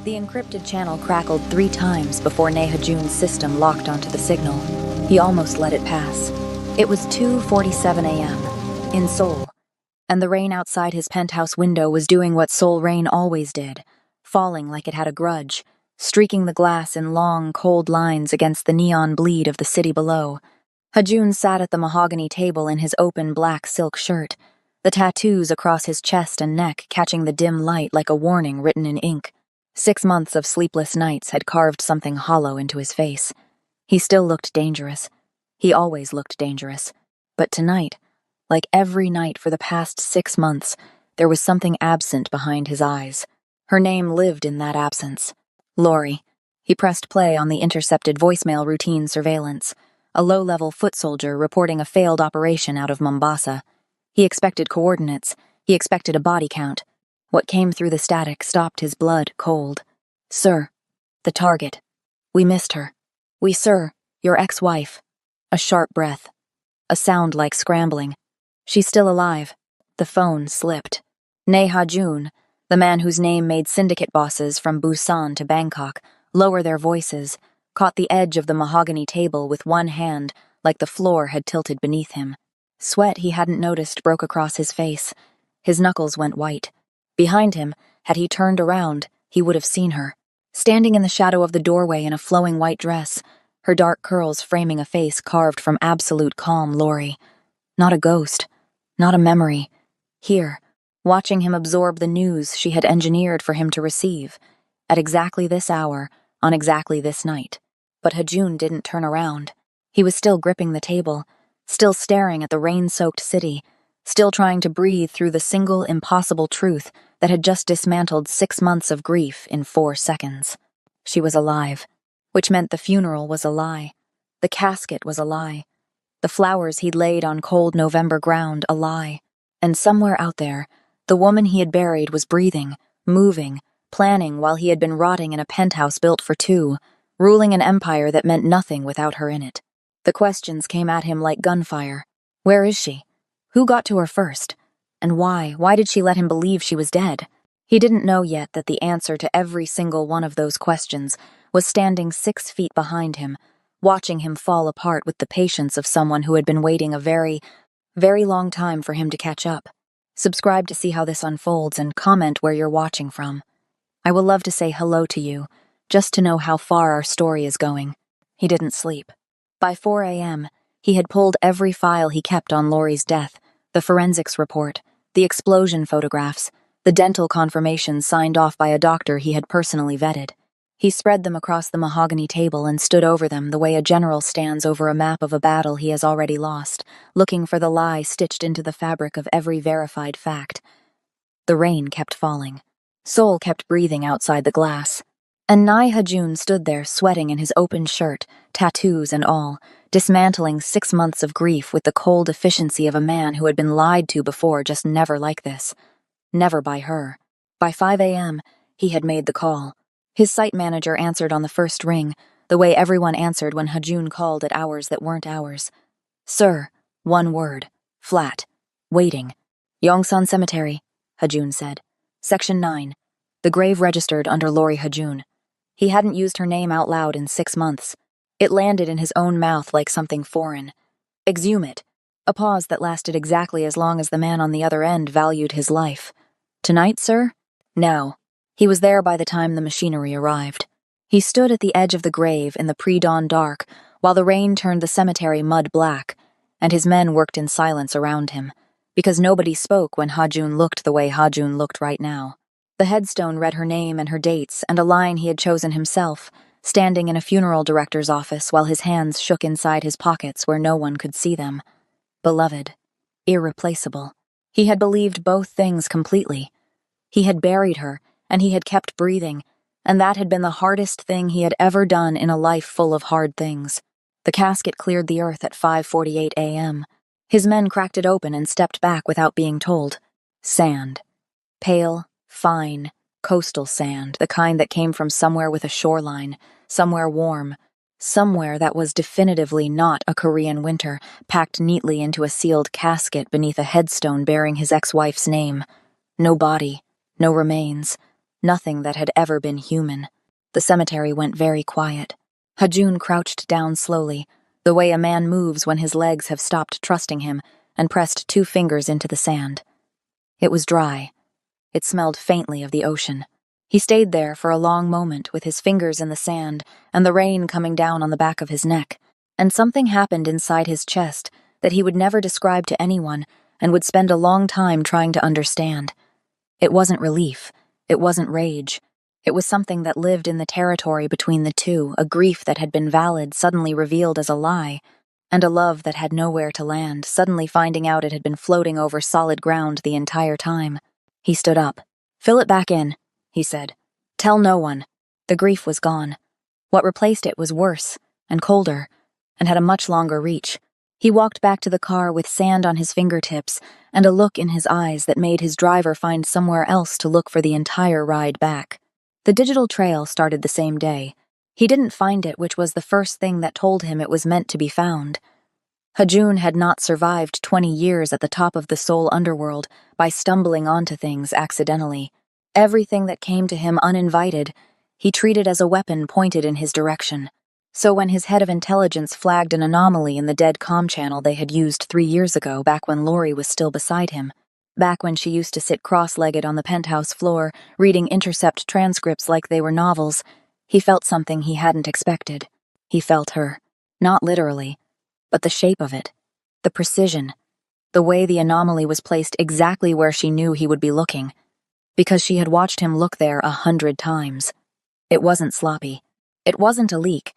The encrypted channel crackled 3 times before Nehajun's system locked onto the signal. He almost let it pass. It was 2:47 a.m. in Seoul, and the rain outside his penthouse window was doing what Seoul rain always did, falling like it had a grudge, streaking the glass in long, cold lines against the neon bleed of the city below. Hajun sat at the mahogany table in his open black silk shirt, the tattoos across his chest and neck catching the dim light like a warning written in ink. 6 months of sleepless nights had carved something hollow into his face. He still looked dangerous. He always looked dangerous. But tonight, like every night for the past 6 months, there was something absent behind his eyes. Her name lived in that absence. Lori. He pressed play on the intercepted voicemail routine surveillance, a low-level foot soldier reporting a failed operation out of Mombasa. He expected coordinates. He expected a body count. What came through the static stopped his blood cold. Sir, the target. We missed her. Sir, your ex-wife. A sharp breath. A sound like scrambling. She's still alive. The phone slipped. Nehajun, the man whose name made syndicate bosses from Busan to Bangkok lower their voices, caught the edge of the mahogany table with one hand like the floor had tilted beneath him. Sweat he hadn't noticed broke across his face. His knuckles went white. Behind him, had he turned around, he would have seen her, standing in the shadow of the doorway in a flowing white dress, her dark curls framing a face carved from absolute calm Lori. Not a ghost, not a memory. Here, watching him absorb the news she had engineered for him to receive, at exactly this hour, on exactly this night. But Hajun didn't turn around. He was still gripping the table, still staring at the rain-soaked city, still trying to breathe through the single impossible truth that had just dismantled 6 months of grief in 4 seconds. She was alive, which meant the funeral was a lie. The casket was a lie. The flowers he'd laid on cold November ground a lie. And somewhere out there, the woman he had buried was breathing, moving, planning while he had been rotting in a penthouse built for 2, ruling an empire that meant nothing without her in it. The questions came at him like gunfire. Where is she? Who got to her first? And why? Why did she let him believe she was dead? He didn't know yet that the answer to every single one of those questions was standing 6 feet behind him, watching him fall apart with the patience of someone who had been waiting a very, very long time for him to catch up. Subscribe to see how this unfolds and comment where you're watching from. I will love to say hello to you, just to know how far our story is going. He didn't sleep. By 4 a.m., he had pulled every file he kept on Lori's death, the forensics report, the explosion photographs, the dental confirmations signed off by a doctor he had personally vetted. He spread them across the mahogany table and stood over them the way a general stands over a map of a battle he has already lost, looking for the lie stitched into the fabric of every verified fact. The rain kept falling. Seoul kept breathing outside the glass. And Nehajun stood there sweating in his open shirt, tattoos and all, dismantling 6 months of grief with the cold efficiency of a man who had been lied to before, just never like this. Never by her. By 5 a.m., he had made the call. His site manager answered on the first ring, the way everyone answered when Hajun called at hours that weren't hours. Sir, 1 word. Flat. Waiting. Yongsan Cemetery, Hajun said. Section 9. The grave registered under Lori Hajun. He hadn't used her name out loud in 6 months. It landed in his own mouth like something foreign. Exhume it. A pause that lasted exactly as long as the man on the other end valued his life. Tonight, sir? Now. He was there by the time the machinery arrived. He stood at the edge of the grave in the pre-dawn dark while the rain turned the cemetery mud black, and his men worked in silence around him, because nobody spoke when Hajun looked the way Hajun looked right now. The headstone read her name and her dates and a line he had chosen himself, standing in a funeral director's office while his hands shook inside his pockets where no one could see them. Beloved. Irreplaceable. He had believed both things completely. He had buried her, and he had kept breathing, and that had been the hardest thing he had ever done in a life full of hard things. The casket cleared the earth at 5:48 a.m. His men cracked it open and stepped back without being told. Sand. Pale, fine, coastal sand, the kind that came from somewhere with a shoreline, somewhere warm, somewhere that was definitively not a Korean winter, packed neatly into a sealed casket beneath a headstone bearing his ex-wife's name. No body, no remains, nothing that had ever been human. The cemetery went very quiet. Hajun crouched down slowly, the way a man moves when his legs have stopped trusting him, and pressed 2 fingers into the sand. It was dry. It smelled faintly of the ocean. He stayed there for a long moment with his fingers in the sand and the rain coming down on the back of his neck, and something happened inside his chest that he would never describe to anyone and would spend a long time trying to understand. It wasn't relief. It wasn't rage. It was something that lived in the territory between the two, a grief that had been valid suddenly revealed as a lie, and a love that had nowhere to land, suddenly finding out it had been floating over solid ground the entire time. He stood up. "Fill it back in," he said. "Tell no one." The grief was gone. What replaced it was worse, and colder, and had a much longer reach. He walked back to the car with sand on his fingertips and a look in his eyes that made his driver find somewhere else to look for the entire ride back. The digital trail started the same day. He didn't find it, which was the first thing that told him it was meant to be found. Hajun had not survived 20 years at the top of the Seoul underworld by stumbling onto things accidentally. Everything that came to him uninvited, he treated as a weapon pointed in his direction. So when his head of intelligence flagged an anomaly in the dead comm channel they had used 3 years ago, back when Lori was still beside him, back when she used to sit cross-legged on the penthouse floor, reading intercept transcripts like they were novels, he felt something he hadn't expected. He felt her. Not literally, but the shape of it, the precision, the way the anomaly was placed exactly where she knew he would be looking, because she had watched him look there 100 times. It wasn't sloppy. It wasn't a leak.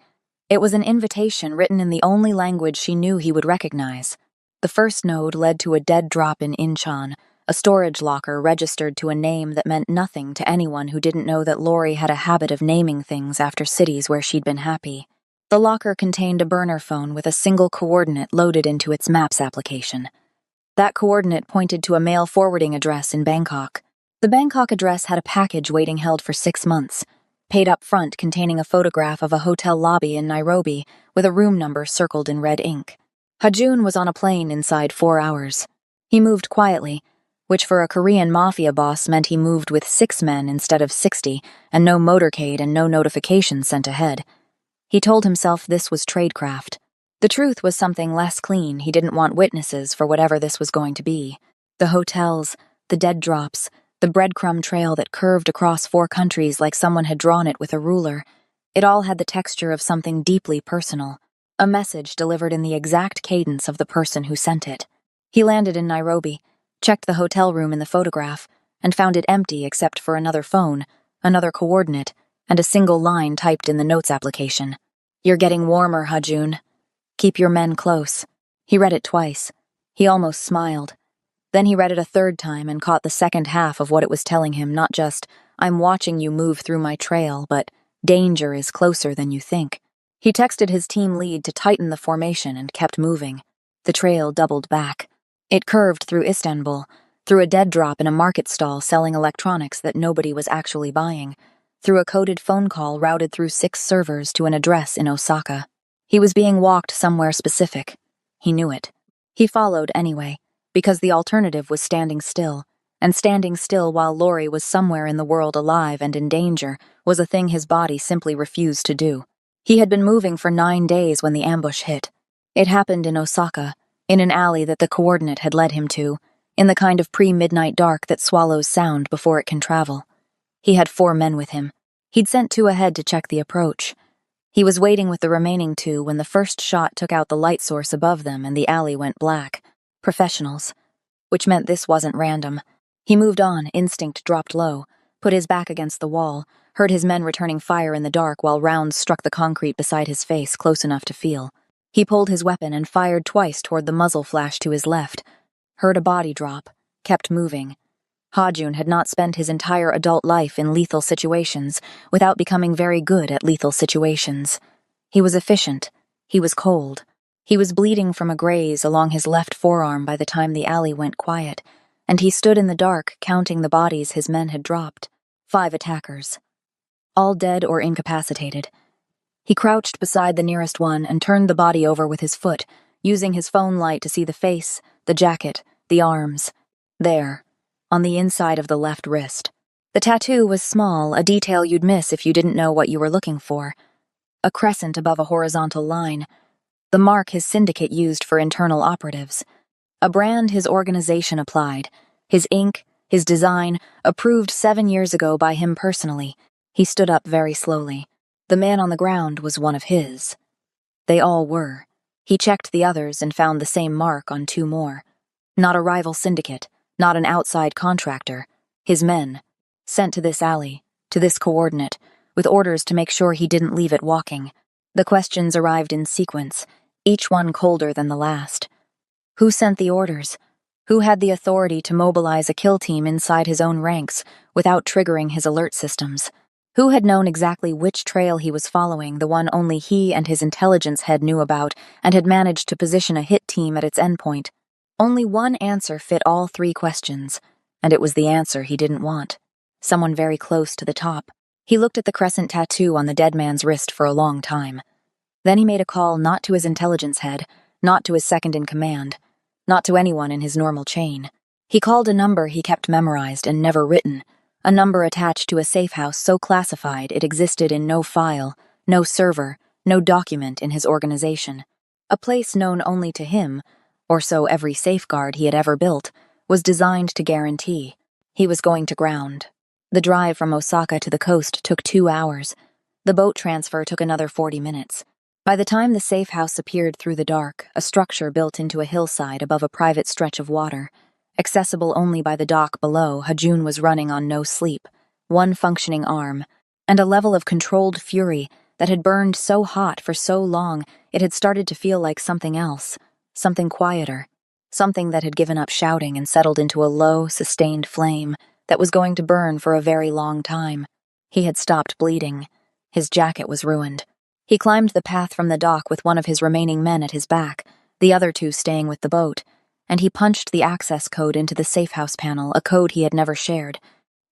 It was an invitation written in the only language she knew he would recognize. The first node led to a dead drop in Incheon, a storage locker registered to a name that meant nothing to anyone who didn't know that Lori had a habit of naming things after cities where she'd been happy. The locker contained a burner phone with a single coordinate loaded into its Maps application. That coordinate pointed to a mail forwarding address in Bangkok. The Bangkok address had a package waiting held for 6 months, paid up front containing a photograph of a hotel lobby in Nairobi with a room number circled in red ink. Hajun was on a plane inside 4 hours. He moved quietly, which for a Korean Mafia boss meant he moved with 6 men instead of 60, and no motorcade and no notifications sent ahead. He told himself this was tradecraft. The truth was something less clean. He didn't want witnesses for whatever this was going to be. The hotels, the dead drops, the breadcrumb trail that curved across 4 countries like someone had drawn it with a ruler. It all had the texture of something deeply personal, a message delivered in the exact cadence of the person who sent it. He landed in Nairobi, checked the hotel room in the photograph, and found it empty except for another phone, another coordinate, and a single line typed in the notes application. "You're getting warmer, Hajun. Keep your men close." He read it twice. He almost smiled. Then he read it a 3rd time and caught the second half of what it was telling him, not just, "I'm watching you move through my trail," but "Danger is closer than you think." He texted his team lead to tighten the formation and kept moving. The trail doubled back. It curved through Istanbul, through a dead drop in a market stall selling electronics that nobody was actually buying, through a coded phone call routed through 6 servers to an address in Osaka. He was being walked somewhere specific. He knew it. He followed anyway, because the alternative was standing still, and standing still while Lori was somewhere in the world alive and in danger was a thing his body simply refused to do. He had been moving for 9 days when the ambush hit. It happened in Osaka, in an alley that the coordinate had led him to, in the kind of pre-midnight dark that swallows sound before it can travel. He had 4 men with him. He'd sent 2 ahead to check the approach. He was waiting with the remaining 2 when the first shot took out the light source above them and the alley went black. Professionals. Which meant this wasn't random. He moved on, instinct dropped low, put his back against the wall, heard his men returning fire in the dark while rounds struck the concrete beside his face close enough to feel. He pulled his weapon and fired twice toward the muzzle flash to his left, heard a body drop, kept moving. Hajun had not spent his entire adult life in lethal situations without becoming very good at lethal situations. He was efficient. He was cold. He was bleeding from a graze along his left forearm by the time the alley went quiet, and he stood in the dark counting the bodies his men had dropped. 5 attackers. All dead or incapacitated. He crouched beside the nearest one and turned the body over with his foot, using his phone light to see the face, the jacket, the arms. There, on the inside of the left wrist. The tattoo was small, a detail you'd miss if you didn't know what you were looking for. A crescent above a horizontal line, the mark his syndicate used for internal operatives. A brand his organization applied. His ink, his design, approved 7 years ago by him personally. He stood up very slowly. The man on the ground was one of his. They all were. He checked the others and found the same mark on 2 more. Not a rival syndicate, not an outside contractor. His men, sent to this alley, to this coordinate, with orders to make sure he didn't leave it walking. The questions arrived in sequence, each one colder than the last. Who sent the orders? Who had the authority to mobilize a kill team inside his own ranks without triggering his alert systems? Who had known exactly which trail he was following, the one only he and his intelligence head knew about, and had managed to position a hit team at its endpoint? Only one answer fit all 3 questions, and it was the answer he didn't want. Someone very close to the top. He looked at the crescent tattoo on the dead man's wrist for a long time. Then he made a call not to his intelligence head, not to his second-in-command, not to anyone in his normal chain. He called a number he kept memorized and never written, a number attached to a safe house so classified it existed in no file, no server, no document in his organization. A place known only to him, or so every safeguard he had ever built, was designed to guarantee. He was going to ground. The drive from Osaka to the coast took 2 hours. The boat transfer took another 40 minutes. By the time the safe house appeared through the dark, a structure built into a hillside above a private stretch of water, accessible only by the dock below, Hajun was running on no sleep, one functioning arm, and a level of controlled fury that had burned so hot for so long it had started to feel like something else, something quieter, something that had given up shouting and settled into a low, sustained flame that was going to burn for a very long time. He had stopped bleeding. His jacket was ruined. He climbed the path from the dock with one of his remaining men at his back, the other 2 staying with the boat, and he punched the access code into the safe house panel, a code he had never shared,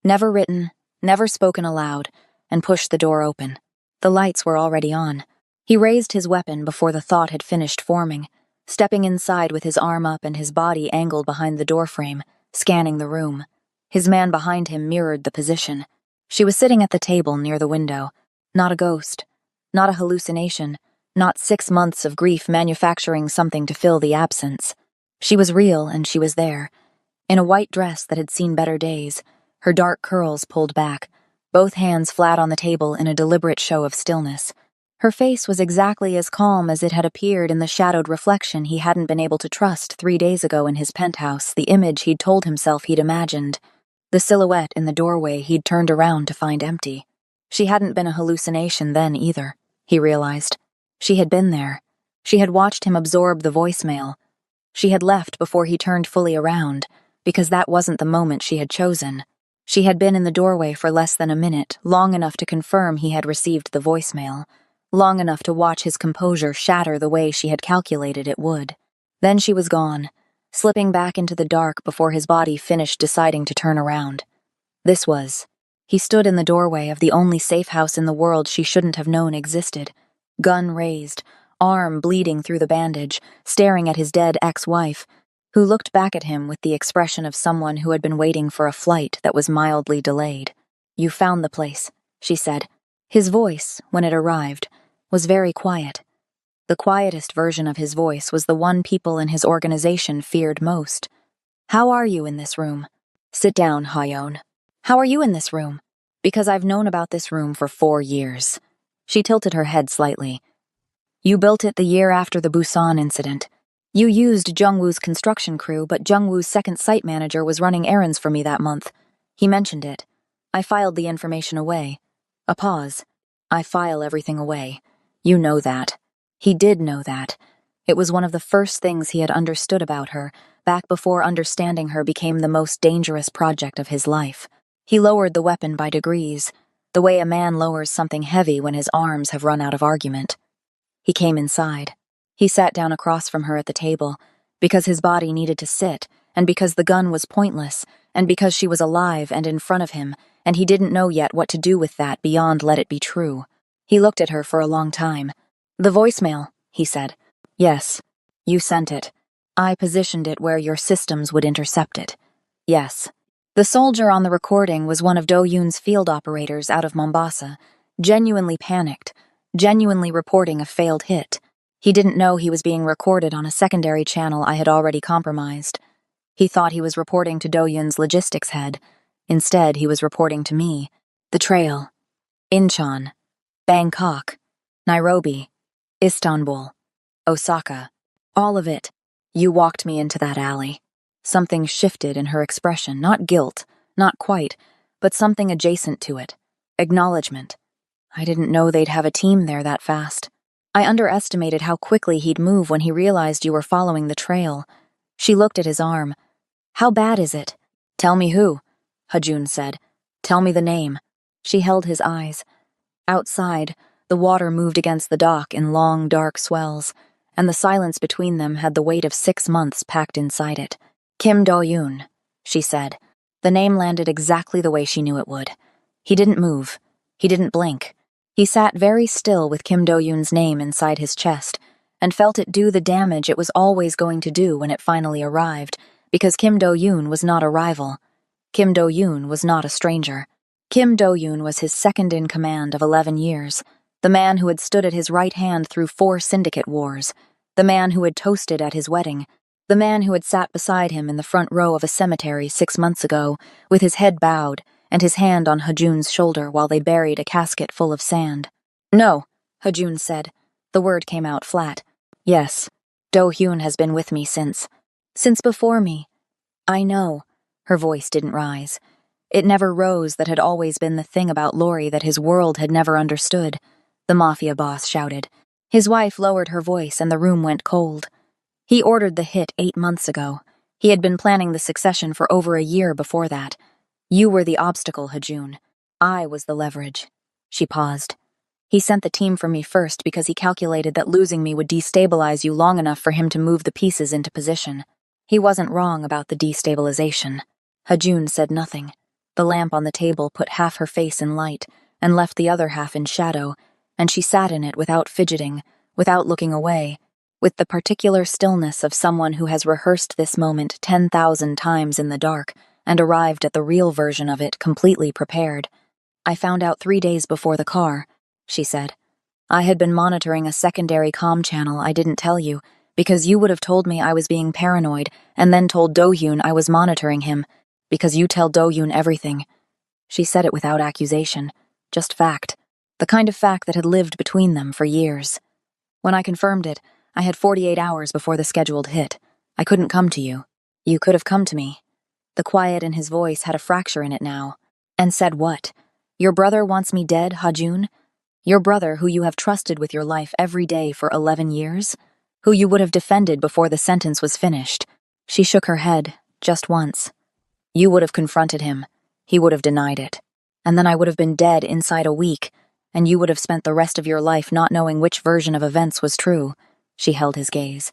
never written, never spoken aloud, and pushed the door open. The lights were already on. He raised his weapon before the thought had finished forming, stepping inside with his arm up and his body angled behind the doorframe, scanning the room. His man behind him mirrored the position. She was sitting at the table near the window, not a ghost. Not a hallucination, not 6 months of grief manufacturing something to fill the absence. She was real and she was there, in a white dress that had seen better days, her dark curls pulled back, both hands flat on the table in a deliberate show of stillness. Her face was exactly as calm as it had appeared in the shadowed reflection he hadn't been able to trust 3 days ago in his penthouse, the image he'd told himself he'd imagined, the silhouette in the doorway he'd turned around to find empty. She hadn't been a hallucination then either, he realized. She had been there. She had watched him absorb the voicemail. She had left before he turned fully around, because that wasn't the moment she had chosen. She had been in the doorway for less than a minute, long enough to confirm he had received the voicemail, long enough to watch his composure shatter the way she had calculated it would. Then she was gone, slipping back into the dark before his body finished deciding to turn around. He stood in the doorway of the only safe house in the world she shouldn't have known existed, gun raised, arm bleeding through the bandage, staring at his dead ex-wife, who looked back at him with the expression of someone who had been waiting for a flight that was mildly delayed. "You found the place," she said. His voice, when it arrived, was very quiet. The quietest version of his voice was the one people in his organization feared most. "How are you in this room?" "Sit down, Hayon. How are you in this room?" "Because I've known about this room for 4 years." She tilted her head slightly. "You built it the year after the Busan incident. You used Jungwoo's construction crew, but Jungwoo's second site manager was running errands for me that month. He mentioned it. I filed the information away." A pause. "I file everything away. You know that." He did know that. It was one of the first things he had understood about her, back before understanding her became the most dangerous project of his life. He lowered the weapon by degrees, the way a man lowers something heavy when his arms have run out of argument. He came inside. He sat down across from her at the table, because his body needed to sit, and because the gun was pointless, and because she was alive and in front of him, and he didn't know yet what to do with that beyond let it be true. He looked at her for a long time. "The voicemail," he said. "Yes. You sent it. I positioned it where your systems would intercept it." "Yes." The soldier on the recording was one of Do Yoon's field operators out of Mombasa, genuinely panicked, genuinely reporting a failed hit. He didn't know he was being recorded on a secondary channel I had already compromised. He thought he was reporting to Do Yoon's logistics head. Instead, he was reporting to me. The trail. Incheon. Bangkok. Nairobi. Istanbul. Osaka. All of it. You walked me into that alley. Something shifted in her expression, not guilt, not quite, but something adjacent to it. Acknowledgement. I didn't know they'd have a team there that fast. I underestimated how quickly he'd move when he realized you were following the trail. She looked at his arm. How bad is it? Tell me who, Hajun said. Tell me the name. She held his eyes. Outside, the water moved against the dock in long, dark swells, and the silence between them had the weight of 6 months packed inside it. Kim Do-yoon, she said. The name landed exactly the way she knew it would. He didn't move. He didn't blink. He sat very still with Kim Do-yoon's name inside his chest, and felt it do the damage it was always going to do when it finally arrived, because Kim Do-yoon was not a rival. Kim Do-yoon was not a stranger. Kim Do-yoon was his second-in-command of 11 years, the man who had stood at his right hand through 4 syndicate wars, the man who had toasted at his wedding, the man who had sat beside him in the front row of a cemetery 6 months ago, with his head bowed and his hand on Hajun's shoulder while they buried a casket full of sand. No, Hajun said. The word came out flat. Yes, Do-hyun has been with me since before me. I know. Her voice didn't rise. It never rose. That had always been the thing about Lori that his world had never understood. The Mafia boss shouted. His wife lowered her voice and the room went cold. He ordered the hit 8 months ago. He had been planning the succession for over a year before that. You were the obstacle, Hajun. I was the leverage. She paused. He sent the team for me first because he calculated that losing me would destabilize you long enough for him to move the pieces into position. He wasn't wrong about the destabilization. Hajun said nothing. The lamp on the table put half her face in light and left the other half in shadow, and she sat in it without fidgeting, without looking away, with the particular stillness of someone who has rehearsed this moment 10,000 times in the dark and arrived at the real version of it completely prepared. I found out 3 days before the car, she said. I had been monitoring a secondary comm channel I didn't tell you, because you would have told me I was being paranoid and then told Do-hyun I was monitoring him, because you tell Do-hyun everything. She said it without accusation, just fact, the kind of fact that had lived between them for years. When I confirmed it, I had 48 hours before the scheduled hit. I couldn't come to you. You could have come to me. The quiet in his voice had a fracture in it now. And said what? Your brother wants me dead, Hajun? Your brother who you have trusted with your life every day for 11 years? Who you would have defended before the sentence was finished? She shook her head, just once. You would have confronted him. He would have denied it. And then I would have been dead inside a week, and you would have spent the rest of your life not knowing which version of events was true. She held his gaze.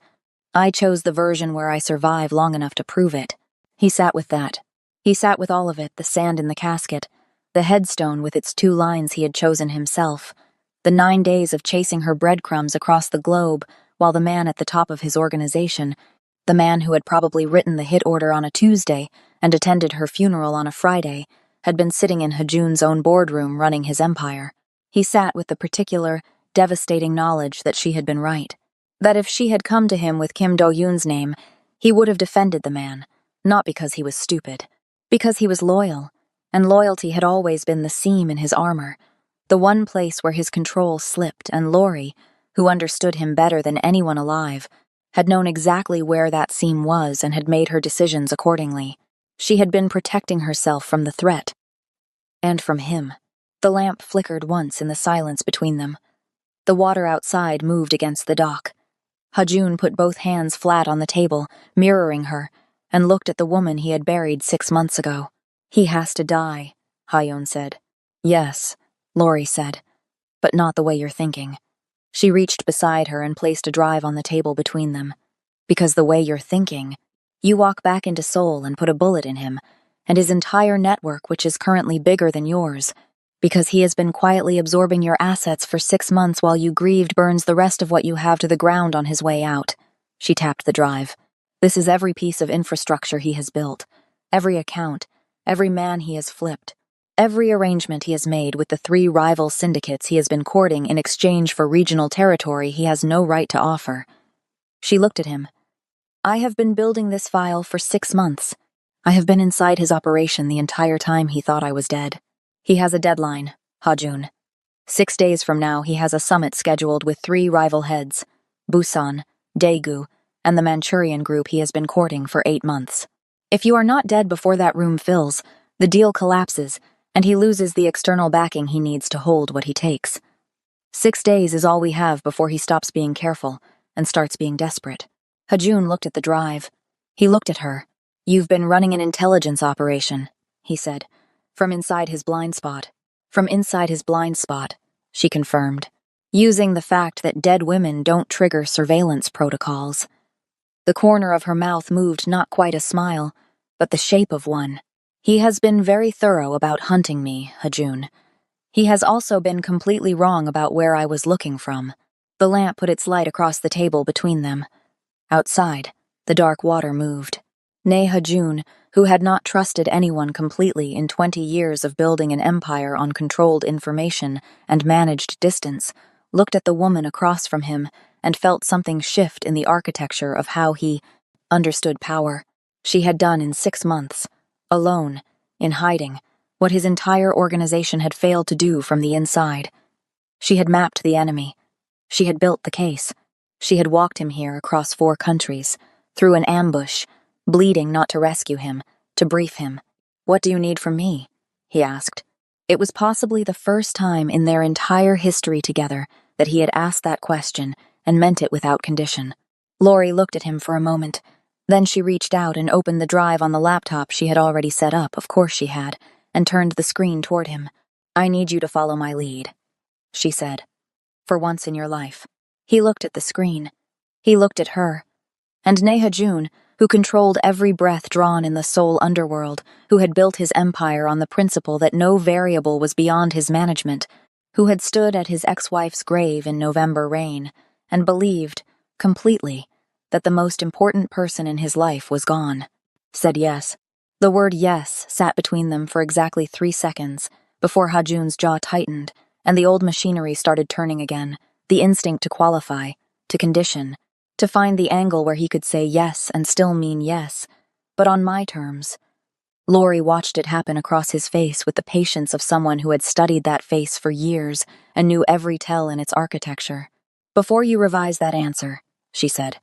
I chose the version where I survive long enough to prove it. He sat with that. He sat with all of it, the sand in the casket, the headstone with its 2 lines he had chosen himself, the 9 days of chasing her breadcrumbs across the globe while the man at the top of his organization, the man who had probably written the hit order on a Tuesday and attended her funeral on a Friday, had been sitting in Hajun's own boardroom running his empire. He sat with the particular, devastating knowledge that she had been right. That if she had come to him with Kim Do-yoon's name, he would have defended the man, not because he was stupid, because he was loyal, and loyalty had always been the seam in his armor, the one place where his control slipped, and Lori, who understood him better than anyone alive, had known exactly where that seam was and had made her decisions accordingly. She had been protecting herself from the threat. And from him. The lamp flickered once in the silence between them. The water outside moved against the dock. Hajun put both hands flat on the table, mirroring her, and looked at the woman he had buried 6 months ago. He has to die, Hayon said. Yes, Lori said, but not the way you're thinking. She reached beside her and placed a drive on the table between them. Because the way you're thinking, you walk back into Seoul and put a bullet in him, and his entire network, which is currently bigger than yours, because he has been quietly absorbing your assets for 6 months while you grieved, burns the rest of what you have to the ground on his way out. She tapped the drive. This is every piece of infrastructure he has built, every account, every man he has flipped, every arrangement he has made with the 3 rival syndicates he has been courting in exchange for regional territory he has no right to offer. She looked at him. I have been building this file for 6 months. I have been inside his operation the entire time he thought I was dead. He has a deadline, Ha-jun. 6 days from now, he has a summit scheduled with 3 rival heads, Busan, Daegu, and the Manchurian group he has been courting for 8 months. If you are not dead before that room fills, the deal collapses, and he loses the external backing he needs to hold what he takes. 6 days is all we have before he stops being careful and starts being desperate. Ha-jun looked at the drive. He looked at her. You've been running an intelligence operation, he said, from inside his blind spot. From inside his blind spot, she confirmed, using the fact that dead women don't trigger surveillance protocols. The corner of her mouth moved not quite a smile, but the shape of one. He has been very thorough about hunting me, Ha-jun. He has also been completely wrong about where I was looking from. The lamp put its light across the table between them. Outside, the dark water moved. Ne Ha-jun, who had not trusted anyone completely in 20 years of building an empire on controlled information and managed distance, looked at the woman across from him and felt something shift in the architecture of how he understood power. She had done in 6 months, alone, in hiding, what his entire organization had failed to do from the inside. She had mapped the enemy. She had built the case. She had walked him here across 4 countries, through an ambush, bleeding not to rescue him, to brief him. What do you need from me? He asked. It was possibly the first time in their entire history together that he had asked that question and meant it without condition. Lori looked at him for a moment. Then she reached out and opened the drive on the laptop she had already set up, of course she had, and turned the screen toward him. I need you to follow my lead, she said. For once in your life. He looked at the screen. He looked at her. And Ne Ha-jun, who controlled every breath drawn in the soul underworld, who had built his empire on the principle that no variable was beyond his management, who had stood at his ex-wife's grave in November rain, and believed, completely, that the most important person in his life was gone, said yes. The word yes sat between them for exactly 3 seconds, before Ha-jun's jaw tightened, and the old machinery started turning again, the instinct to qualify, to condition, to find the angle where he could say yes and still mean yes, but on my terms. Lori watched it happen across his face with the patience of someone who had studied that face for years and knew every tell in its architecture. Before you revise that answer, she said,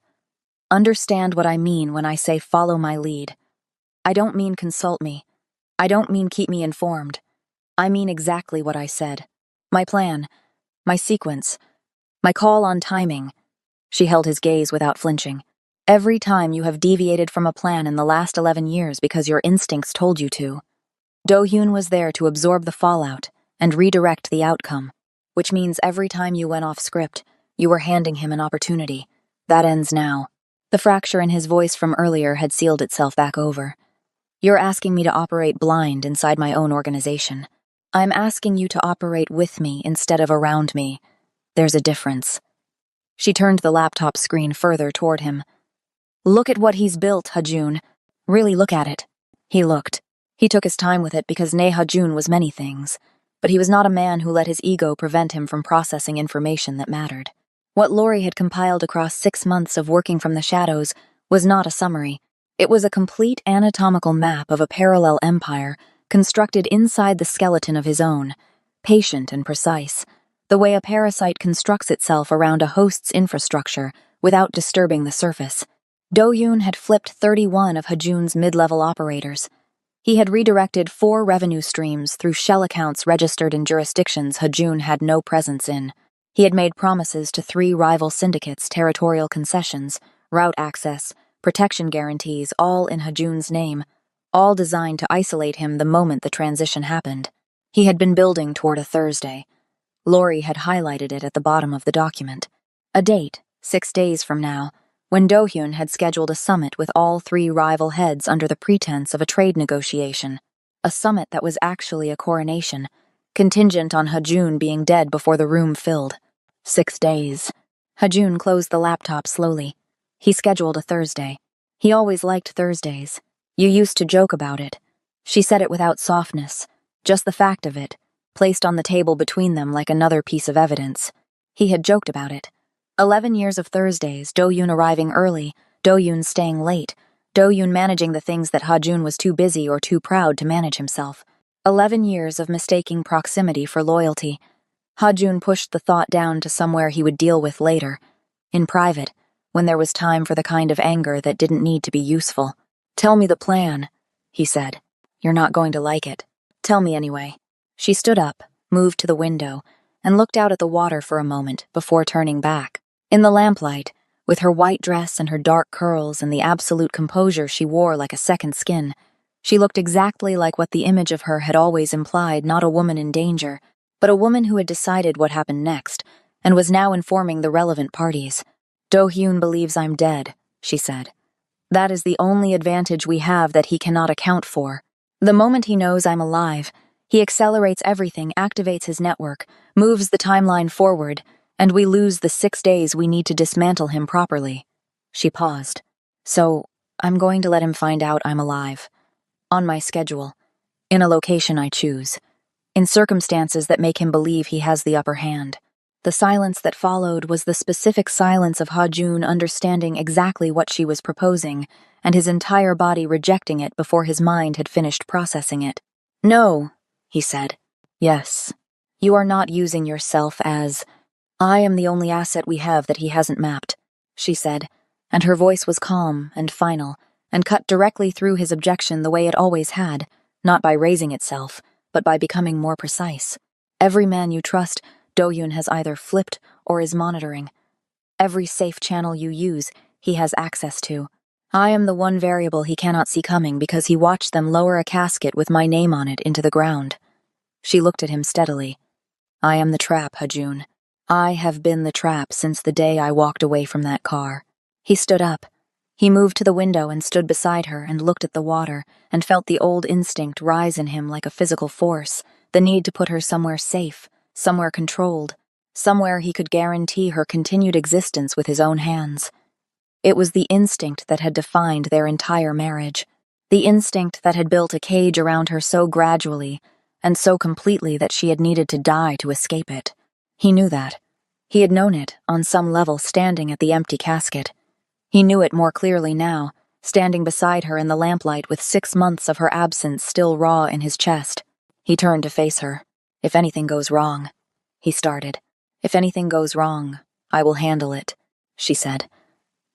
understand what I mean when I say follow my lead. I don't mean consult me. I don't mean keep me informed. I mean exactly what I said. My plan, my sequence, my call on timing. She held his gaze without flinching. Every time you have deviated from a plan in the last 11 years because your instincts told you to. Do-hyun was there to absorb the fallout and redirect the outcome, which means every time you went off script, you were handing him an opportunity. That ends now. The fracture in his voice from earlier had sealed itself back over. You're asking me to operate blind inside my own organization. I'm asking you to operate with me instead of around me. There's a difference. She turned the laptop screen further toward him. Look at what he's built, Ha-jun. Really look at it. He looked. He took his time with it because Ne Ha-jun was many things, but he was not a man who let his ego prevent him from processing information that mattered. What Lori had compiled across 6 months of working from the shadows was not a summary. It was a complete anatomical map of a parallel empire constructed inside the skeleton of his own, patient and precise, the way a parasite constructs itself around a host's infrastructure without disturbing the surface. Do-hyun had flipped 31 of Ha-jun's mid-level operators. He had redirected 4 revenue streams through shell accounts registered in jurisdictions Ha-jun had no presence in. He had made promises to 3 rival syndicates, territorial concessions, route access, protection guarantees, all in Ha-jun's name, all designed to isolate him the moment the transition happened. He had been building toward a Thursday. Lori had highlighted it at the bottom of the document. A date, 6 days from now, when Do-hyun had scheduled a summit with all 3 rival heads under the pretense of a trade negotiation. A summit that was actually a coronation, contingent on Ha-jun being dead before the room filled. 6 days. Ha-jun closed the laptop slowly. He scheduled a Thursday. He always liked Thursdays. You used to joke about it. She said it without softness, just the fact of it, placed on the table between them like another piece of evidence. He had joked about it. 11 years of Thursdays, Do-yoon arriving early, Do-yoon staying late, Do-yoon managing the things that Ha-jun was too busy or too proud to manage himself. 11 years of mistaking proximity for loyalty. Ha-jun pushed the thought down to somewhere he would deal with later, in private, when there was time for the kind of anger that didn't need to be useful. "Tell me the plan," he said. "You're not going to like it. Tell me anyway." She stood up, moved to the window, and looked out at the water for a moment before turning back. In the lamplight, with her white dress and her dark curls and the absolute composure she wore like a second skin, she looked exactly like what the image of her had always implied, not a woman in danger, but a woman who had decided what happened next, and was now informing the relevant parties. "Do-hyun believes I'm dead," she said. "That is the only advantage we have that he cannot account for. The moment he knows I'm alive, he accelerates everything, activates his network, moves the timeline forward, and we lose the 6 days we need to dismantle him properly." She paused. "So, I'm going to let him find out I'm alive. On my schedule. In a location I choose. In circumstances that make him believe he has the upper hand." The silence that followed was the specific silence of Ha-jun understanding exactly what she was proposing, and his entire body rejecting it before his mind had finished processing it. "No," he said. "Yes. You are not using yourself as... I am the only asset we have that he hasn't mapped," she said, and her voice was calm and final, and cut directly through his objection the way it always had, not by raising itself, but by becoming more precise. "Every man you trust, Do-yoon has either flipped or is monitoring. Every safe channel you use, he has access to. I am the one variable he cannot see coming because he watched them lower a casket with my name on it into the ground." She looked at him steadily. "I am the trap, Ha-jun. I have been the trap since the day I walked away from that car." He stood up. He moved to the window and stood beside her and looked at the water and felt the old instinct rise in him like a physical force, the need to put her somewhere safe, somewhere controlled, somewhere he could guarantee her continued existence with his own hands. It was the instinct that had defined their entire marriage, the instinct that had built a cage around her so gradually and so completely that she had needed to die to escape it. He knew that. He had known it, on some level, standing at the empty casket. He knew it more clearly now, standing beside her in the lamplight with 6 months of her absence still raw in his chest. He turned to face her. "If anything goes wrong," he started. "If anything goes wrong, I will handle it," she said.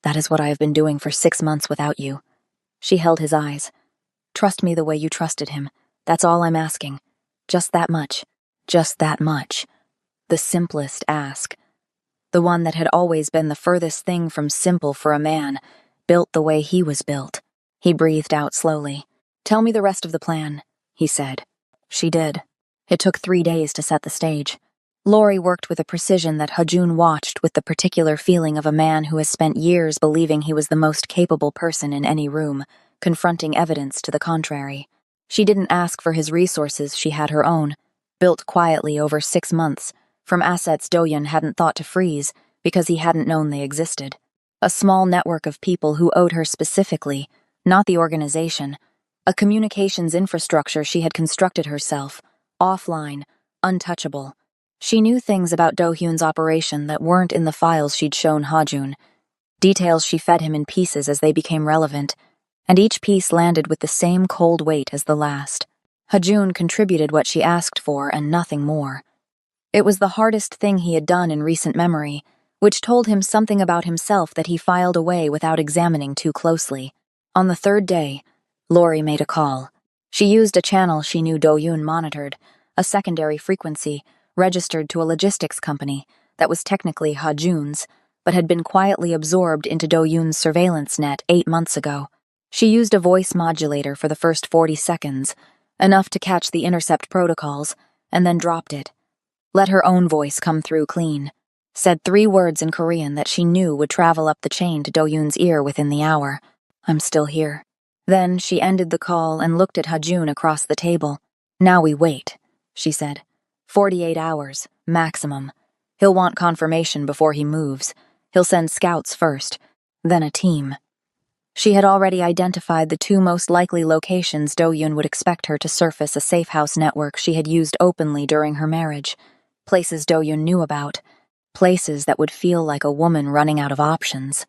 "That is what I have been doing for 6 months without you." She held his eyes. "Trust me the way you trusted him. That's all I'm asking. Just that much. Just that much." The simplest ask. The one that had always been the furthest thing from simple for a man, built the way he was built. He breathed out slowly. "Tell me the rest of the plan," he said. She did. It took 3 days to set the stage. Lori worked with a precision that Ha-jun watched with the particular feeling of a man who has spent years believing he was the most capable person in any room, confronting evidence to the contrary. She didn't ask for his resources, she had her own, built quietly over 6 months, from assets Do-yoon hadn't thought to freeze because he hadn't known they existed. A small network of people who owed her specifically, not the organization, a communications infrastructure she had constructed herself, offline, untouchable. She knew things about Do-hyun's operation that weren't in the files she'd shown Ha-jun, details she fed him in pieces as they became relevant, and each piece landed with the same cold weight as the last. Ha-jun contributed what she asked for and nothing more. It was the hardest thing he had done in recent memory, which told him something about himself that he filed away without examining too closely. On the 3rd day, Lori made a call. She used a channel she knew Do-yoon monitored, a secondary frequency, registered to a logistics company that was technically Ha-jun's, but had been quietly absorbed into Do-yoon's surveillance net 8 months ago. She used a voice modulator for the first 40 seconds, enough to catch the intercept protocols, and then dropped it. Let her own voice come through clean. Said 3 words in Korean that she knew would travel up the chain to Do-yoon's ear within the hour. "I'm still here." Then she ended the call and looked at Ha-jun across the table. "Now we wait," she said. 48 hours, maximum. He'll want confirmation before he moves. He'll send scouts first, then a team. She had already identified the two most likely locations Do-yoon would expect her to surface a safe house network she had used openly during her marriage. Places Do-yoon knew about. Places that would feel like a woman running out of options.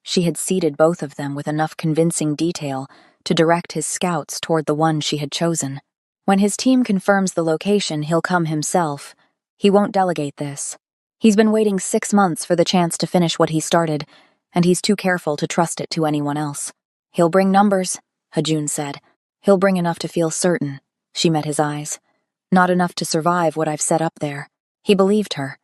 She had seeded both of them with enough convincing detail to direct his scouts toward the one she had chosen. When his team confirms the location, he'll come himself. He won't delegate this. He's been waiting 6 months for the chance to finish what he started, and he's too careful to trust it to anyone else. He'll bring numbers, Hajun said. He'll bring enough to feel certain. She met his eyes. Not enough to survive what I've set up there. He believed her.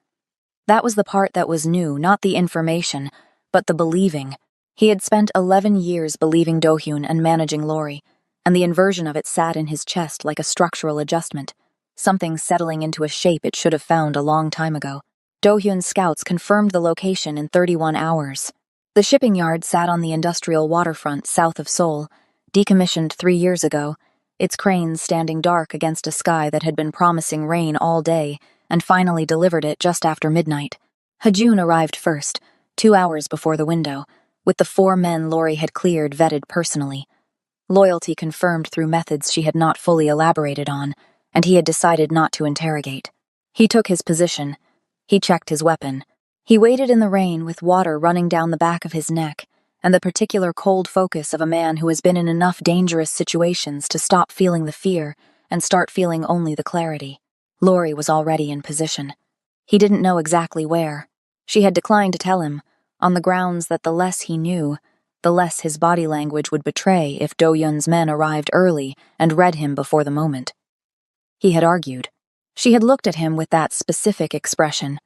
That was the part that was new, not the information, but the believing. He had spent 11 years believing Do-hyun and managing Lori, and the inversion of it sat in his chest like a structural adjustment, something settling into a shape it should have found a long time ago. Do-hyun's scouts confirmed the location in 31 hours. The shipping yard sat on the industrial waterfront south of Seoul, decommissioned 3 years ago, its cranes standing dark against a sky that had been promising rain all day, and finally delivered it just after midnight. Hajun arrived first, 2 hours before the window, with the 4 men Lori had cleared vetted personally. Loyalty confirmed through methods she had not fully elaborated on, and he had decided not to interrogate. He took his position. He checked his weapon. He waited in the rain with water running down the back of his neck, and the particular cold focus of a man who has been in enough dangerous situations to stop feeling the fear and start feeling only the clarity. Lori was already in position. He didn't know exactly where. She had declined to tell him, on the grounds that the less he knew, the less his body language would betray if Do-hyun's men arrived early and read him before the moment. He had argued. She had looked at him with that specific expression,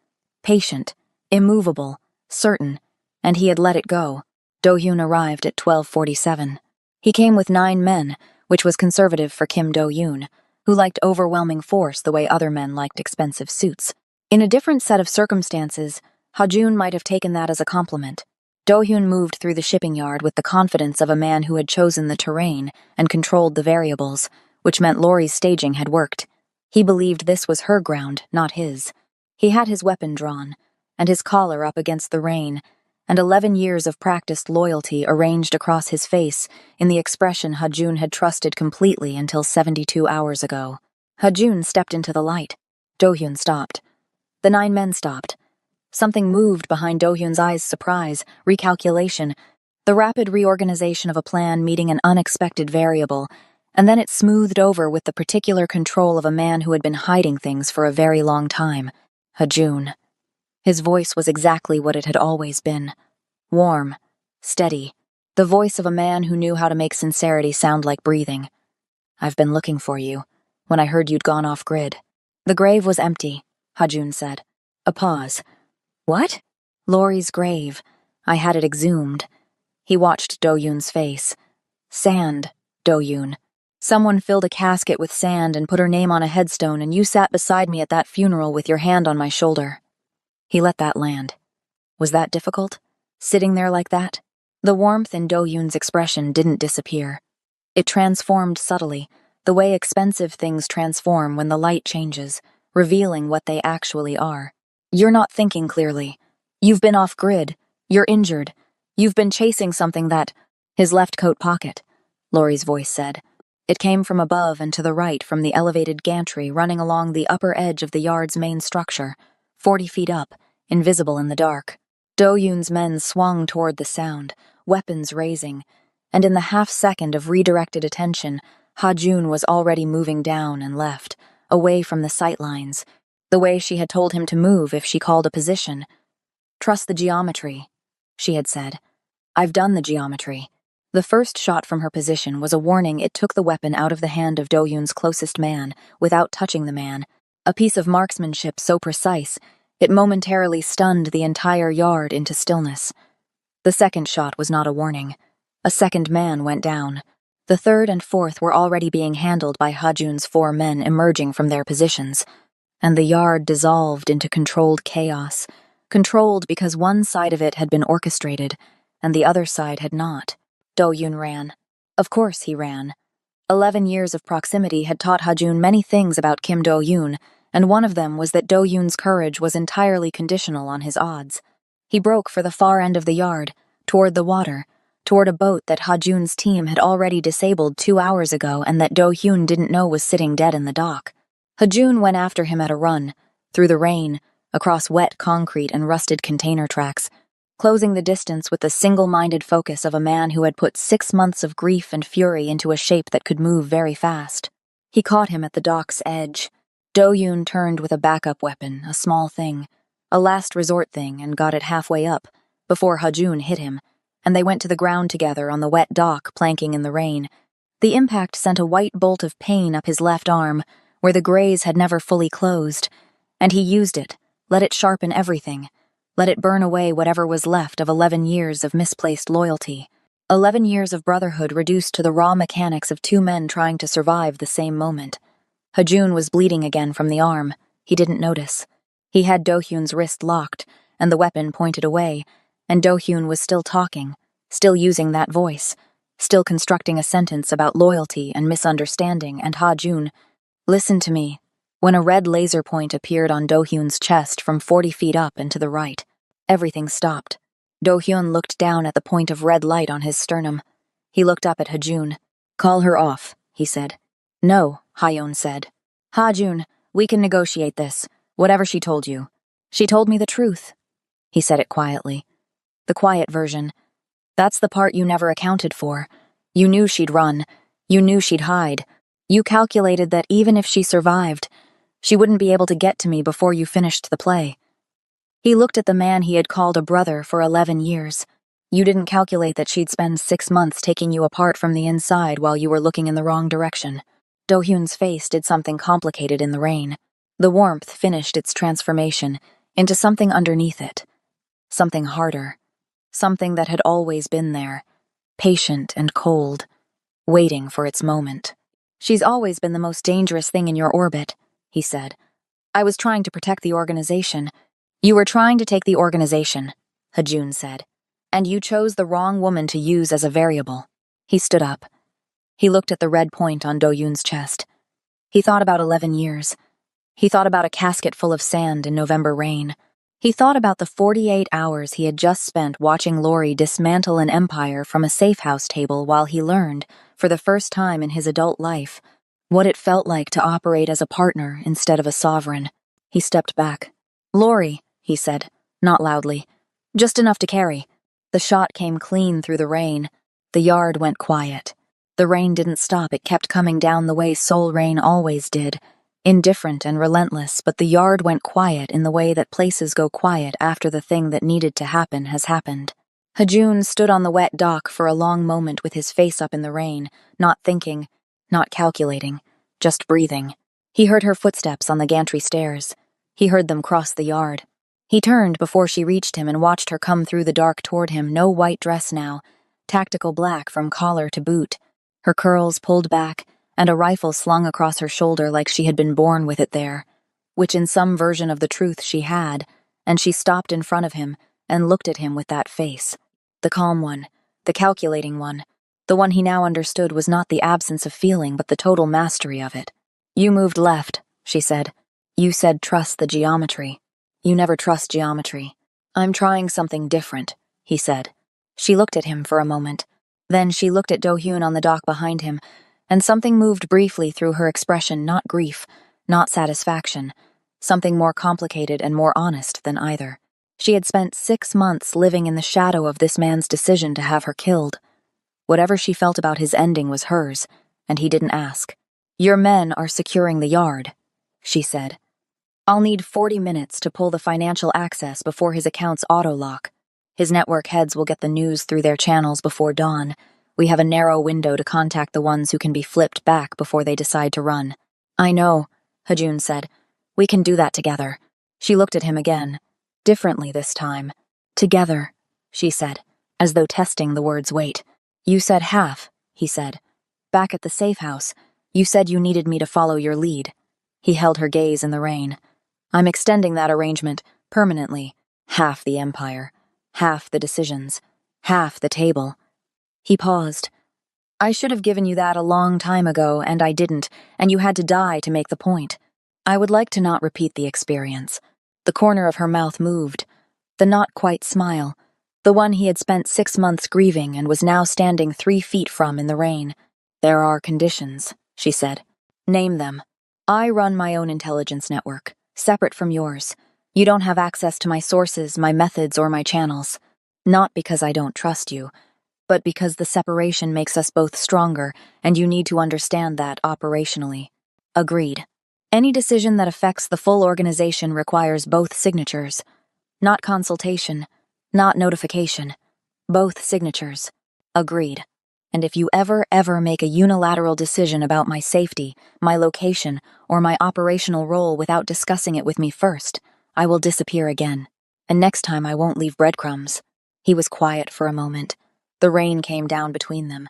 patient, immovable, certain, and he had let it go. Do-hyun arrived at 12:47. He came with 9 men, which was conservative for Kim Do-hyun, who liked overwhelming force the way other men liked expensive suits. In a different set of circumstances, Hajun might have taken that as a compliment. Do-hyun moved through the shipping yard with the confidence of a man who had chosen the terrain and controlled the variables, which meant Lori's staging had worked. He believed this was her ground, not his. He had his weapon drawn, and his collar up against the rain, and 11 years of practiced loyalty arranged across his face in the expression Hajun had trusted completely until 72 hours ago. Hajun stepped into the light. Do-hyun stopped. The 9 men stopped. Something moved behind Do-hyun's eyes: surprise, recalculation, the rapid reorganization of a plan meeting an unexpected variable, and then it smoothed over with the particular control of a man who had been hiding things for a very long time. Hajun. His voice was exactly what it had always been. Warm, steady, the voice of a man who knew how to make sincerity sound like breathing. I've been looking for you, when I heard you'd gone off-grid. The grave was empty, Hajun said. A pause. What? Lori's grave. I had it exhumed. He watched Do-hyun's face. Sand, Do-hyun. Someone filled a casket with sand and put her name on a headstone, and you sat beside me at that funeral with your hand on my shoulder. He let that land. Was that difficult? Sitting there like that? The warmth in Do-hyun's expression didn't disappear. It transformed subtly, the way expensive things transform when the light changes, revealing what they actually are. You're not thinking clearly. You've been off-grid. You're injured. You've been chasing something that— His left coat pocket, Lori's voice said. It came from above and to the right from the elevated gantry running along the upper edge of the yard's main structure, 40 feet up, invisible in the dark. Do-hyun's men swung toward the sound, weapons raising, and in the half-second of redirected attention, Hajun was already moving down and left, away from the sight lines, the way she had told him to move if she called a position. Trust the geometry, she had said. I've done the geometry. The first shot from her position was a warning. It took the weapon out of the hand of Do-hyun's closest man, without touching the man, a piece of marksmanship so precise, it momentarily stunned the entire yard into stillness. The second shot was not a warning. A second man went down. The third and fourth were already being handled by Hajun's 4 men emerging from their positions, and the yard dissolved into controlled chaos, controlled because one side of it had been orchestrated, and the other side had not. Do-hyun ran. Of course he ran. 11 years of proximity had taught Hajun many things about Kim Do-hyun, and one of them was that Do-hyun's courage was entirely conditional on his odds. He broke for the far end of the yard, toward the water, toward a boat that Ha-jun's team had already disabled 2 hours ago and that Do-hyun didn't know was sitting dead in the dock. Ha-jun went after him at a run, through the rain, across wet concrete and rusted container tracks, closing the distance with the single-minded focus of a man who had put 6 months of grief and fury into a shape that could move very fast. He caught him at the dock's edge. Do-hyun turned with a backup weapon, a small thing, a last resort thing, and got it halfway up, before Ha-jun hit him, and they went to the ground together on the wet dock, planking in the rain. The impact sent a white bolt of pain up his left arm, where the graze had never fully closed, and he used it, let it sharpen everything, let it burn away whatever was left of 11 years of misplaced loyalty. 11 years of brotherhood reduced to the raw mechanics of 2 men trying to survive the same moment. Ha-jun was bleeding again from the arm. He didn't notice. He had Do-hyun's wrist locked, and the weapon pointed away, and Do-hyun was still talking, still using that voice, still constructing a sentence about loyalty and misunderstanding, and Ha-jun, listen to me, when a red laser point appeared on Do-hyun's chest from 40 feet up and to the right. Everything stopped. Do-hyun looked down at the point of red light on his sternum. He looked up at Ha-jun. Call her off, he said. No, Ha-jun said. Ha-jun, we can negotiate this, whatever she told you. She told me the truth. He said it quietly. The quiet version. That's the part you never accounted for. You knew she'd run. You knew she'd hide. You calculated that even if she survived, she wouldn't be able to get to me before you finished the play. He looked at the man he had called a brother for 11 years. You didn't calculate that she'd spend 6 months taking you apart from the inside while you were looking in the wrong direction. Do-hyun's face did something complicated in the rain. The warmth finished its transformation into something underneath it. Something harder. Something that had always been there, patient and cold, waiting for its moment. She's always been the most dangerous thing in your orbit, he said. I was trying to protect the organization. You were trying to take the organization, Ha-jun said, and you chose the wrong woman to use as a variable. He stood up. He looked at the red point on Do-hyun's chest. He thought about 11 years. He thought about a casket full of sand in November rain. He thought about the 48 hours he had just spent watching Lori dismantle an empire from a safe house table while he learned, for the first time in his adult life, what it felt like to operate as a partner instead of a sovereign. He stepped back. Lori, he said, not loudly. Just enough to carry. The shot came clean through the rain. The yard went quiet. The rain didn't stop, it kept coming down the way Seoul rain always did. Indifferent and relentless, but the yard went quiet in the way that places go quiet after the thing that needed to happen has happened. Ha-jun stood on the wet dock for a long moment with his face up in the rain, not thinking, not calculating, just breathing. He heard her footsteps on the gantry stairs. He heard them cross the yard. He turned before she reached him and watched her come through the dark toward him, no white dress now, tactical black from collar to boot, her curls pulled back, and a rifle slung across her shoulder like she had been born with it there, which in some version of the truth she had, and she stopped in front of him and looked at him with that face. The calm one, the calculating one, the one he now understood was not the absence of feeling but the total mastery of it. You moved left, she said. You said trust the geometry. You never trust geometry. I'm trying something different, he said. She looked at him for a moment. Then she looked at Do-hyun on the dock behind him, and something moved briefly through her expression, not grief, not satisfaction, something more complicated and more honest than either. She had spent 6 months living in the shadow of this man's decision to have her killed. Whatever she felt about his ending was hers, and he didn't ask. Your men are securing the yard, she said. I'll need 40 minutes to pull the financial access before his accounts auto-lock. His network heads will get the news through their channels before dawn. We have a narrow window to contact the ones who can be flipped back before they decide to run. I know, Ha-jun said. We can do that together. She looked at him again, differently this time. Together, she said, as though testing the word's weight. You said half, he said. Back at the safe house, you said you needed me to follow your lead. He held her gaze in the rain. I'm extending that arrangement, permanently. Half the empire, half the decisions, half the table. He paused. I should have given you that a long time ago, and I didn't, and you had to die to make the point. I would like to not repeat the experience. The corner of her mouth moved. The not quite smile. The one he had spent 6 months grieving and was now standing 3 feet from in the rain. "There are conditions," she said. "Name them." "I run my own intelligence network, separate from yours. You don't have access to my sources, my methods, or my channels. Not because I don't trust you, but because the separation makes us both stronger, and you need to understand that operationally." "Agreed. Any decision that affects the full organization requires both signatures. Not consultation, not notification. Both signatures." "Agreed. And if you ever make a unilateral decision about my safety, my location, or my operational role without discussing it with me first, I will disappear again. And next time I won't leave breadcrumbs." He was quiet for a moment. The rain came down between them.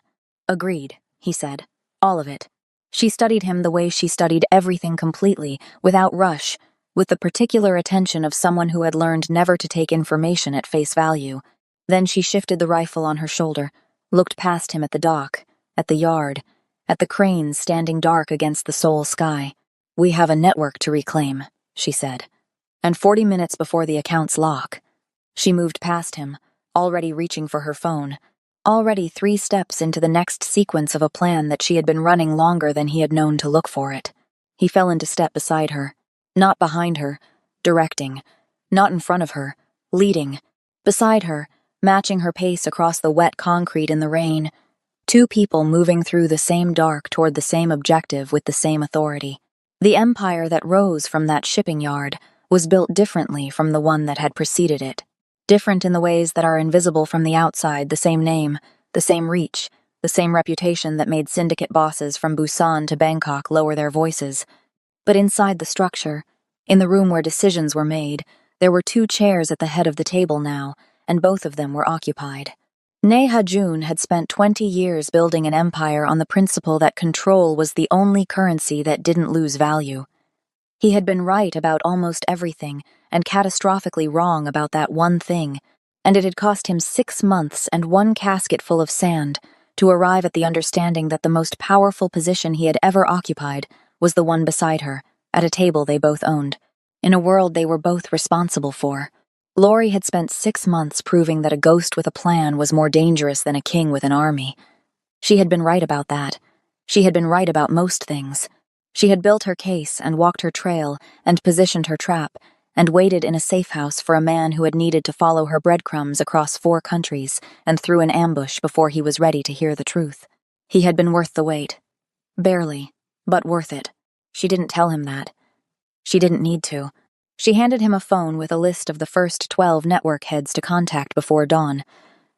"Agreed," he said. "All of it." She studied him the way she studied everything completely, without rush, with the particular attention of someone who had learned never to take information at face value. Then she shifted the rifle on her shoulder, looked past him at the dock, at the yard, at the cranes standing dark against the Seoul sky. "We have a network to reclaim," she said. "And 40 minutes before the accounts lock." She moved past him, already reaching for her phone, already 3 steps into the next sequence of a plan that she had been running longer than he had known to look for it. He fell into step beside her, not behind her, directing, not in front of her, leading, beside her, matching her pace across the wet concrete in the rain. 2 people moving through the same dark toward the same objective with the same authority. The empire that rose from that shipping yard was built differently from the one that had preceded it. Different in the ways that are invisible from the outside, the same name, the same reach, the same reputation that made syndicate bosses from Busan to Bangkok lower their voices. But inside the structure, in the room where decisions were made, there were 2 chairs at the head of the table now, and both of them were occupied. Ne-ha-jun had spent 20 years building an empire on the principle that control was the only currency that didn't lose value. He had been right about almost everything, and catastrophically wrong about that one thing, and it had cost him 6 months and 1 casket full of sand to arrive at the understanding that the most powerful position he had ever occupied was the one beside her, at a table they both owned, in a world they were both responsible for. Lori had spent 6 months proving that a ghost with a plan was more dangerous than a king with an army. She had been right about that. She had been right about most things. She had built her case and walked her trail and positioned her trap and waited in a safe house for a man who had needed to follow her breadcrumbs across 4 countries and through an ambush before he was ready to hear the truth. He had been worth the wait. Barely, but worth it. She didn't tell him that. She didn't need to. She handed him a phone with a list of the first 12 network heads to contact before dawn,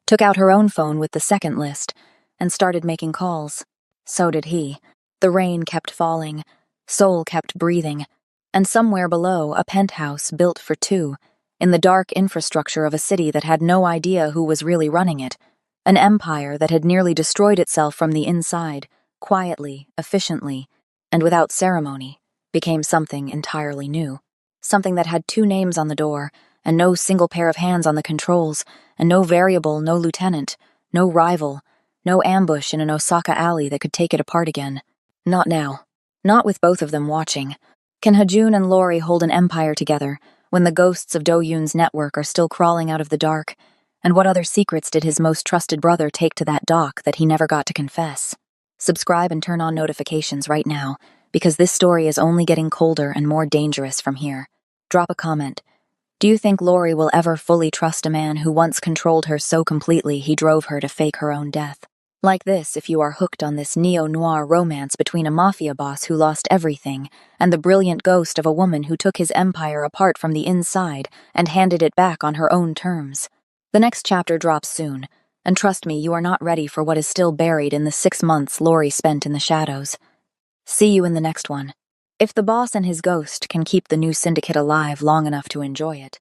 took out her own phone with the second list, and started making calls. So did he. The rain kept falling, Seoul kept breathing, and somewhere below, a penthouse built for 2, in the dark infrastructure of a city that had no idea who was really running it, an empire that had nearly destroyed itself from the inside, quietly, efficiently, and without ceremony, became something entirely new. Something that had 2 names on the door, and no single pair of hands on the controls, and no variable, no lieutenant, no rival, no ambush in an Osaka alley that could take it apart again. Not now. Not with both of them watching. Can Ha-jun and Lori hold an empire together when the ghosts of Do-yoon's network are still crawling out of the dark? And what other secrets did his most trusted brother take to that dock that he never got to confess? Subscribe and turn on notifications right now, because this story is only getting colder and more dangerous from here. Drop a comment. Do you think Lori will ever fully trust a man who once controlled her so completely he drove her to fake her own death? Like this if you are hooked on this neo-noir romance between a mafia boss who lost everything and the brilliant ghost of a woman who took his empire apart from the inside and handed it back on her own terms. The next chapter drops soon, and trust me, you are not ready for what is still buried in the 6 months Lori spent in the shadows. See you in the next one. If the boss and his ghost can keep the new syndicate alive long enough to enjoy it.